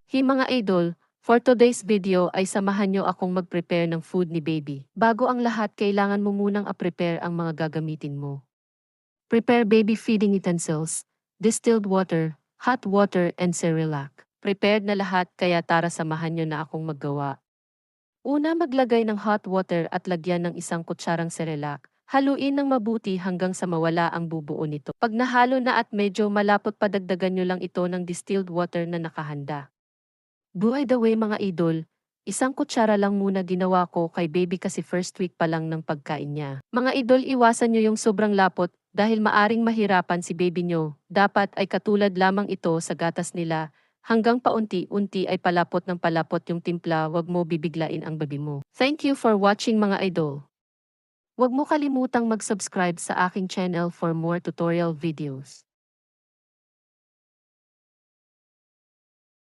Hey mga idol, for today's video ay samahan nyo akong mag-prepare ng food ni baby. Bago ang lahat, kailangan mo munang prepare ang mga gagamitin mo. Prepare baby feeding utensils, distilled water, hot water, and Cerelac. Prepared na lahat kaya tara samahan nyo na akong maggawa. Una, maglagay ng hot water at lagyan ng isang kutsarang Cerelac. Haluin ng mabuti hanggang sa mawala ang bubuo nito. Pag nahalo na at medyo malapot, padagdagan nyo lang ito ng distilled water na nakahanda. By the way mga idol, isang kutsara lang muna ginawa ko kay baby kasi first week pa lang ng pagkain niya. Mga idol, iwasan nyo yung sobrang lapot dahil maaring mahirapan si baby nyo. Dapat ay katulad lamang ito sa gatas nila. Hanggang paunti-unti ay palapot ng palapot yung timpla, wag mo bibiglain ang baby mo. Thank you for watching mga idol. Wag mo kalimutang mag-subscribe sa aking channel for more tutorial videos.